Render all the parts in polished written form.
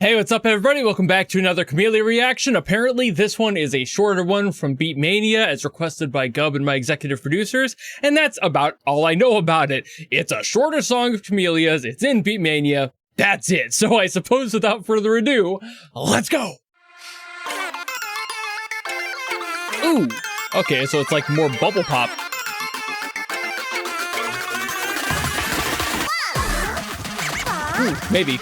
Hey, what's up everybody? Welcome back to another Camellia reaction. Apparently this one is a shorter one from Beatmania as requested by Gub and my executive producers, and that's about all I know about it. It's a shorter song of Camelia's, it's in Beatmania, that's it. So I suppose without further ado, let's go! Ooh, okay, so it's like more bubble pop. Ooh, maybe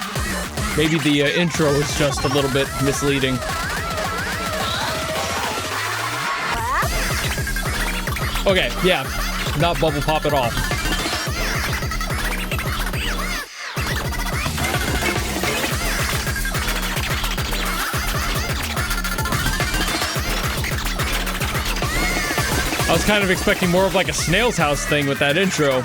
the intro is just a little bit misleading. Okay, yeah, not bubble pop at all. I was kind of expecting more of like a Snail's House thing with that intro.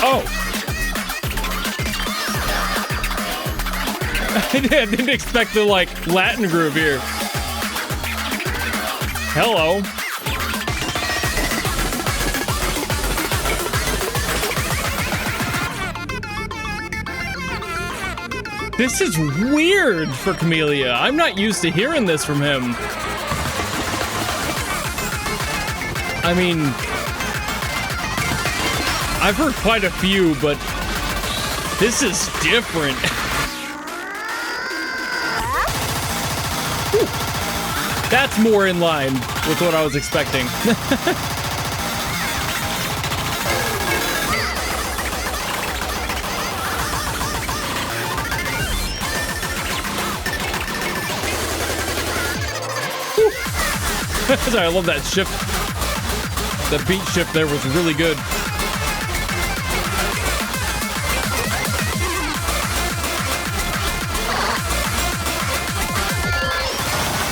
Oh! I didn't expect the, like, Latin groove here. Hello. This is weird for Camellia. I'm not used to hearing this from him. I mean, I've heard quite a few, but this is different. That's more in line with what I was expecting. Sorry, I love that shift. The beat shift there was really good.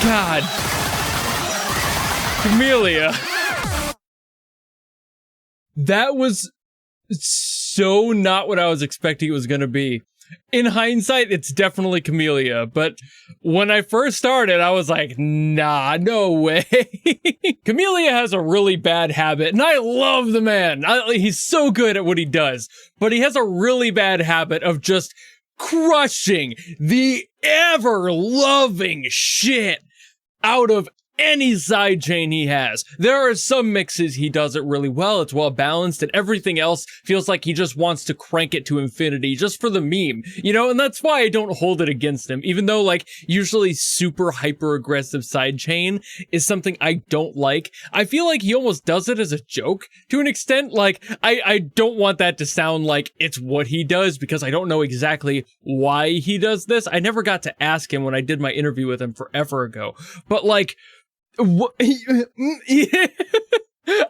God. Camellia. That was so not what I was expecting it was gonna be. In hindsight, it's definitely Camellia, but when I first started, I was like, nah, no way. Camellia has a really bad habit, and I love the man. He's so good at what he does, but he has a really bad habit of just crushing the ever-loving shit out of any sidechain he has. There are some mixes he does it really well, it's well balanced, and everything else feels like he just wants to crank it to infinity just for the meme, you know, and that's why I don't hold it against him, even though, like, usually super hyper-aggressive sidechain is something I don't like. I feel like he almost does it as a joke, to an extent. Like, I don't want that to sound like it's what he does, because I don't know exactly why he does this. I never got to ask him when I did my interview with him forever ago, but, like, I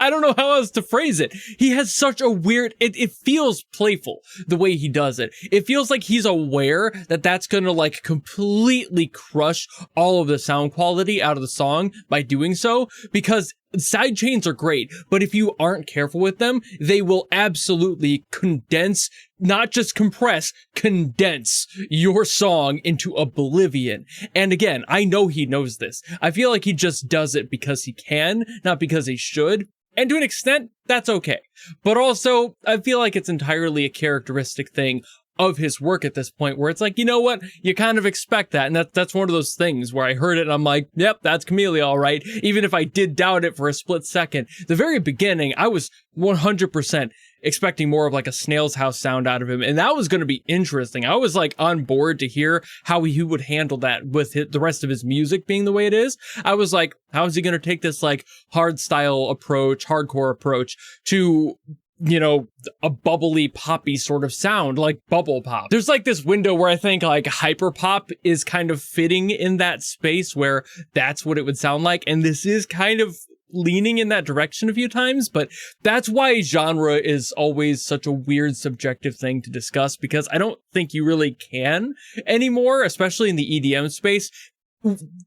don't know how else to phrase it. He has such a weird, it feels playful the way he does it. It feels like he's aware that that's gonna like completely crush all of the sound quality out of the song by doing so, because sidechains are great, but if you aren't careful with them, they will absolutely condense, not just compress, condense your song into oblivion. And again, I know he knows this. I feel like he just does it because he can, not because he should. And to an extent, that's okay. But also, I feel like it's entirely a characteristic thing of his work at this point, where it's like, you know what, you kind of expect that, and that's one of those things where I heard it and I'm like, yep, that's Camellia, all right, even if I did doubt it for a split second. The very beginning, I was 100% expecting more of like a Snail's House sound out of him, and that was going to be interesting. I was like on board to hear how he would handle that with the rest of his music being the way it is. I was like, how is he going to take this like hard style approach, hardcore approach to, you know, a bubbly poppy sort of sound, like bubble pop. There's like this window where I think like hyper pop is kind of fitting in that space where that's what it would sound like, and this is kind of leaning in that direction a few times, but that's why genre is always such a weird subjective thing to discuss, because I don't think you really can anymore, especially in the EDM space.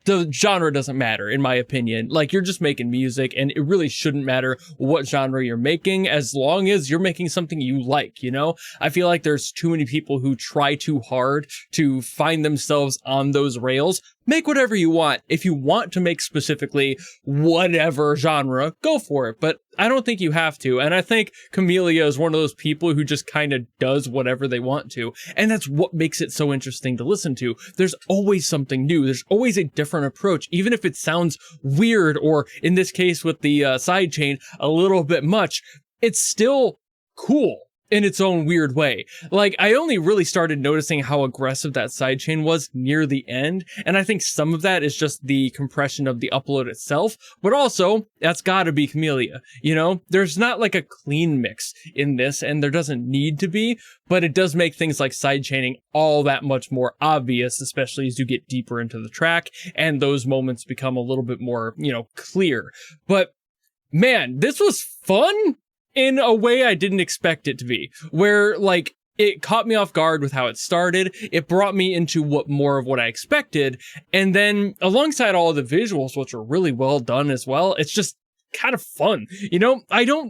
the genre doesn't matter, in my opinion. Like, you're just making music, and it really shouldn't matter what genre you're making, as long as you're making something you like, you know? I feel like there's too many people who try too hard to find themselves on those rails make whatever you want. If you want to make specifically whatever genre, go for it. But I don't think you have to. And I think Camellia is one of those people who just kind of does whatever they want to. And that's what makes it so interesting to listen to. There's always something new. There's always a different approach, even if it sounds weird, or in this case with the sidechain, a little bit much. It's still cool in its own weird way. Like, I only really started noticing how aggressive that sidechain was near the end, and I think some of that is just the compression of the upload itself, but also, that's gotta be Camellia, you know? There's not like a clean mix in this, and there doesn't need to be, but it does make things like sidechaining all that much more obvious, especially as you get deeper into the track, and those moments become a little bit more, you know, clear. But, man, this was fun in a way I didn't expect it to be, where, like, it caught me off guard with how it started, it brought me into more of what I expected, and then alongside all of the visuals, which are really well done as well, it's just kind of fun, you know? I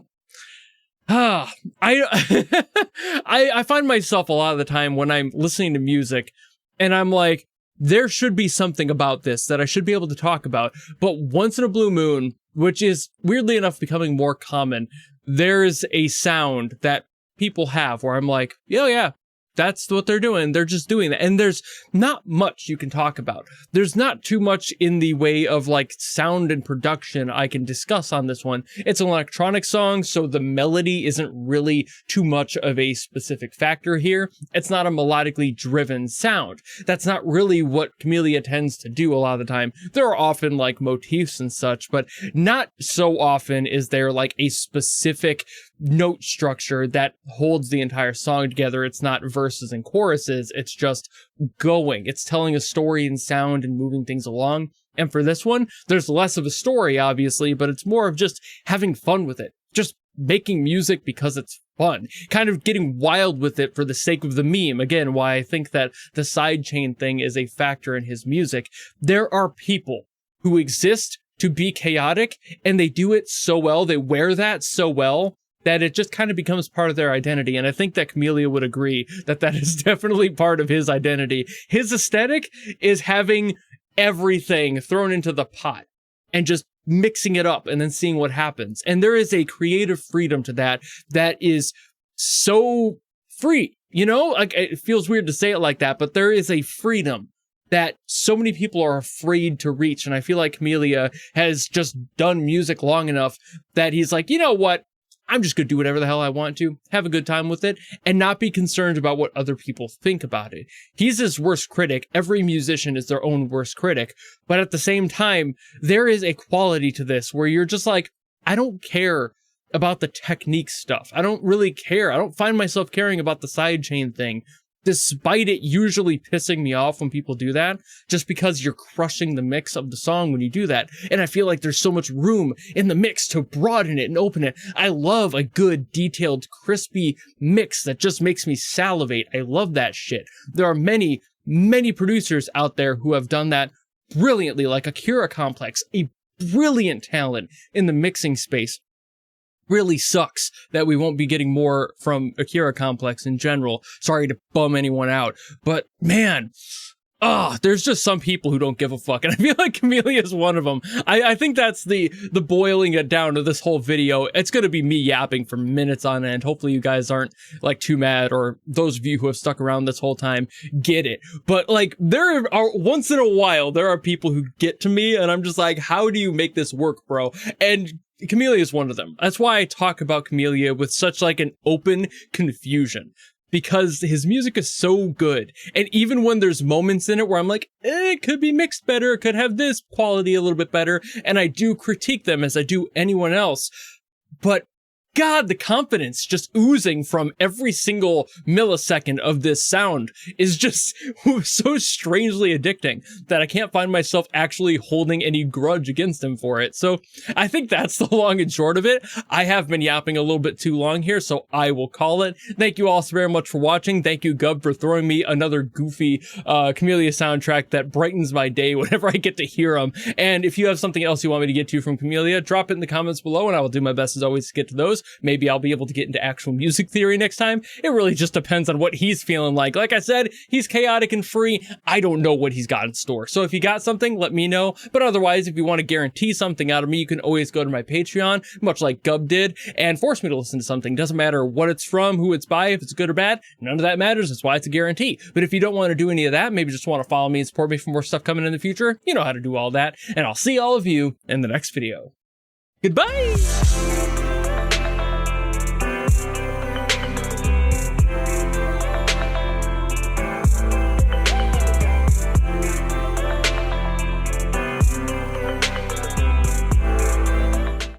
find myself a lot of the time when I'm listening to music, and I'm like, there should be something about this that I should be able to talk about, but once in a blue moon, which is weirdly enough becoming more common, there's a sound that people have where I'm like, yeah, that's what they're doing. They're just doing that. And there's not much you can talk about. There's not too much in the way of like sound and production I can discuss on this one. It's an electronic song, so the melody isn't really too much of a specific factor here. It's not a melodically driven sound. That's not really what Camellia tends to do a lot of the time. There are often like motifs and such, but not so often is there like a specific note structure that holds the entire song together. It's not verses and choruses, it's just going. It's telling a story in sound and moving things along. And for this one, there's less of a story, obviously, but it's more of just having fun with it. Just making music because it's fun. Kind of getting wild with it for the sake of the meme. Again, why I think that the sidechain thing is a factor in his music. There are people who exist to be chaotic, and they do it so well, they wear that so well, that it just kind of becomes part of their identity. And I think that Camellia would agree that that is definitely part of his identity. His aesthetic is having everything thrown into the pot and just mixing it up and then seeing what happens. And there is a creative freedom to that that is so free, you know? Like, it feels weird to say it like that, but there is a freedom that so many people are afraid to reach. And I feel like Camellia has just done music long enough that he's like, you know what? I'm just going to do whatever the hell I want to, have a good time with it, and not be concerned about what other people think about it. He's his worst critic. Every musician is their own worst critic. But at the same time, there is a quality to this where you're just like, I don't care about the technique stuff. I don't really care. I don't find myself caring about the sidechain thing, despite it usually pissing me off when people do that, just because you're crushing the mix of the song when you do that. And I feel like there's so much room in the mix to broaden it and open it. I love a good, detailed, crispy mix that just makes me salivate. I love that shit. There are many, many producers out there who have done that brilliantly, like Akira Complex, a brilliant talent in the mixing space. Really sucks that we won't be getting more from Akira Complex in general. Sorry to bum anyone out, but man, there's just some people who don't give a fuck, and I feel like Camellia is one of them. I think that's the boiling it down to this whole video. It's gonna be me yapping for minutes on end. Hopefully you guys aren't like too mad, or those of you who have stuck around this whole time get it. But like, there are once in a while, there are people who get to me, and I'm just like, how do you make this work, bro? And Camellia is one of them. That's why I talk about Camellia with such like an open confusion, because his music is so good. And even when there's moments in it where I'm like, it could be mixed better, it could have this quality a little bit better, and I do critique them as I do anyone else, but God, the confidence just oozing from every single millisecond of this sound is just so strangely addicting that I can't find myself actually holding any grudge against him for it. So I think that's the long and short of it. I have been yapping a little bit too long here, so I will call it. Thank you all so very much for watching. Thank you, Gub, for throwing me another goofy Camellia soundtrack that brightens my day whenever I get to hear them. And if you have something else you want me to get to from Camellia, drop it in the comments below, and I will do my best as always to get to those. knows? Maybe I'll be able to get into actual music theory next time. It really just depends on what he's feeling like. Like I said, he's chaotic and free. I don't know what he's got in store. So if you got something, let me know. But otherwise, if you want to guarantee something out of me, you can always go to my Patreon, much like Gub did, and force me to listen to something. Doesn't matter what it's from, who it's by, if it's good or bad. None of that matters. That's why it's a guarantee. But if you don't want to do any of that, maybe just want to follow me and support me for more stuff coming in the future, you know how to do all that. And I'll see all of you in the next video. Goodbye!